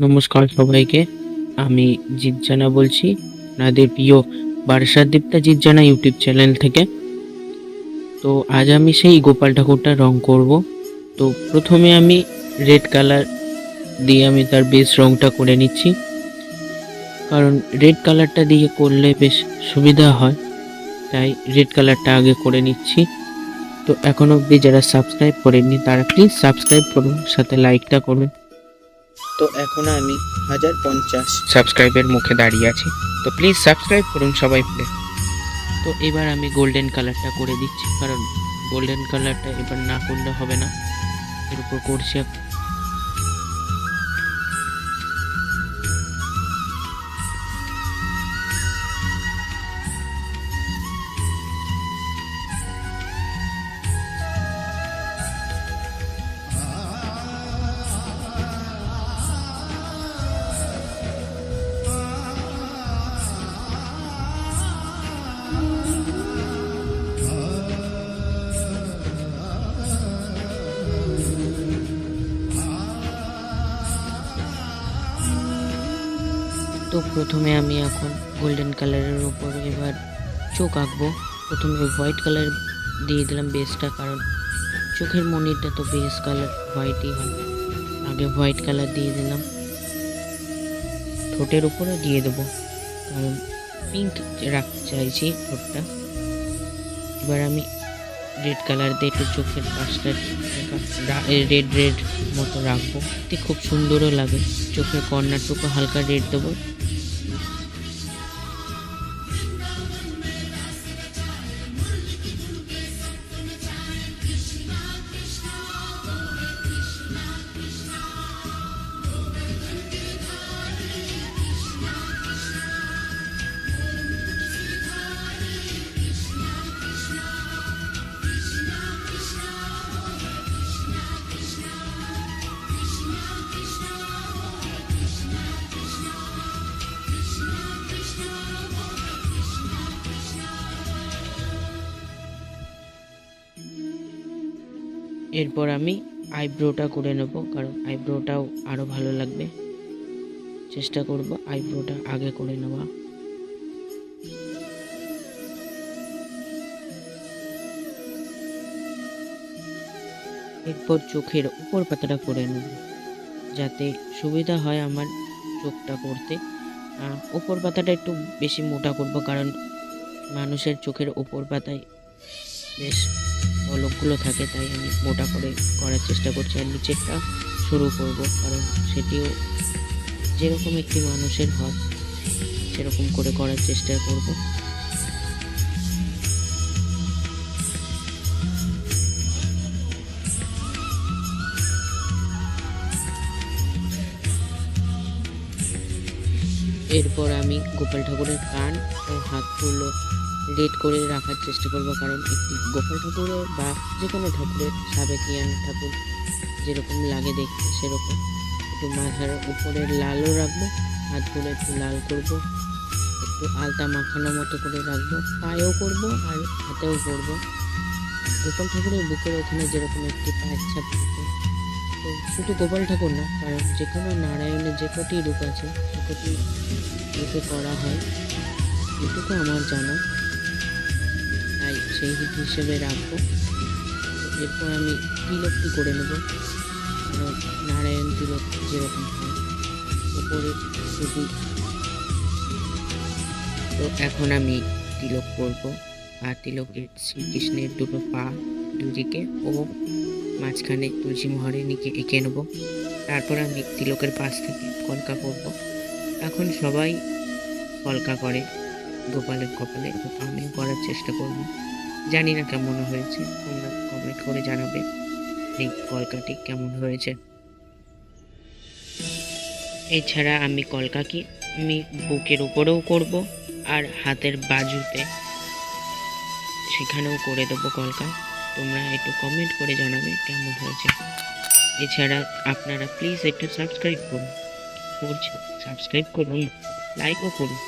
নমস্কার সবাইকে। আমি জিৎ জানা বলছি, আপনাদের প্রিয় বারাসাতদীপ্তা জিৎ জানা ইউটিউব চ্যানেল থেকে। তো আজ আমি সেই গোপাল ঠাকুরটা রং করব। তো প্রথমে আমি রেড কালার দিয়ে আমি তার বেস রংটা করে নিচ্ছি, কারণ রেড কালারটা দিয়ে করলে বেশ সুবিধা হয়, তাই রেড কালারটা আগে করে নিচ্ছি। তো এখন অবধি যারা সাবস্ক্রাইব করেননি তারা প্লিজ সাবস্ক্রাইব করুন, সাথে লাইকটা করুন। তো এখন আমি 1050 সাবস্ক্রাইবের মুখে দাঁড়িয়ে আছি, তো প্লিজ সাবস্ক্রাইব করুন সবাই প্লিজ। তো এবার আমি গোল্ডেন কালারটা করে দিচ্ছি, কারণ গোল্ডেন কালারটা এবার না করলে হবে না, এর উপর করছি। তো প্রথমে আমি এখন গোল্ডেন কালারের উপর এবার চোখ আঁকবো। প্রথমে হোয়াইট কালার দিয়ে দিলাম বেসটা, কারণ চোখের মনিরটা তো বেস কালার হোয়াইটই হয়। আগে হোয়াইট কালার দিয়ে দিলাম, ঠোঁটের উপরে দিয়ে দেবো, কারণ পিঙ্ক রাখতে চাইছি ঠোঁটটা। এবার আমি রেড কালার দিয়ে একটু চোখের পাশটা রেড রেড মতো রাখবো, এতে খুব সুন্দরও লাগে। চোখের কর্নারটুকু হালকা রেড দেবো। এরপর আমি আইব্রোটা করে নেব, কারণ আইব্রোটাও আরও ভালো লাগবে। চেষ্টা করব আইব্রোটা আগে করে নেওয়া। এরপর চোখের উপর পাতাটা করে নেব, যাতে সুবিধা হয় আমার চোখটা করতে। উপর পাতাটা একটু বেশি মোটা করব, কারণ মানুষের চোখের উপর পাতায় বেশ পলকগুলো থাকে, তাই আমি মোটা করে করার চেষ্টা করছি। আর নিচেরটা শুরু করব, কারণ সেটিও যেরকম একটি মানুষের হয় সেরকম করে করার চেষ্টা করব। এরপর আমি গোপাল ঠাকুরের কান ও হাতগুলো রেড করে রাখার চেষ্টা করব, কারণ একটি গোপাল ঠাকুরের বা যে কোনো ঠাকুরের, সাবেকিয়ান ঠাকুর যেরকম লাগে দেখতে সেরকম একটু মাথার উপরে লালও রাখবো, হাতগুলো একটু লাল করব, একটু আলতা মাখানো মতো করে রাখবো, পায়েও করব আর হাতেও করব। গোপাল ঠাকুরের বুকের ওখানে যেরকম একটি পায়ের ছাপ থাকে, তো শুধু গোপাল ঠাকুর না, কারণ যে কোনো নারায়ণের যে কটি রূপ আছে সে কটি রূপে করা হয়, এটুকু আমার জানা, তাই সেই হিসেবে রাখবো। এরপর আমি তিলকটি করে নেব, কারণ নারায়ণ তিলক যেরকম হয় উপরে শুধু। তো এখন আমি তিলক করব, আর তিলকের শ্রীকৃষ্ণের দুটো পা দুদিকে ও মাঝখানে তুলসী মহারানীকে এঁকে নেব। তারপর আমি তিলকের পাশ থেকে কলকা করব। এখন সবাই কলকা করে গোপালের কপালে, তো আমিও করার চেষ্টা করব। জানি না কেমন হয়েছে, তোমরা কমেন্ট করে জানাবে এই কলকাটি কেমন হয়েছে। এছাড়া আমি কলকাকে আমি বুকের উপরেও করব, আর হাতের বাজুতে সেখানেও করে দেবো কলকা। তোমরা একটু কমেন্ট করে জানাবে কেমন হয়েছে। এছাড়া আপনারা প্লিজ একটু সাবস্ক্রাইব করুন, সাবস্ক্রাইব করুন, লাইকও করুন।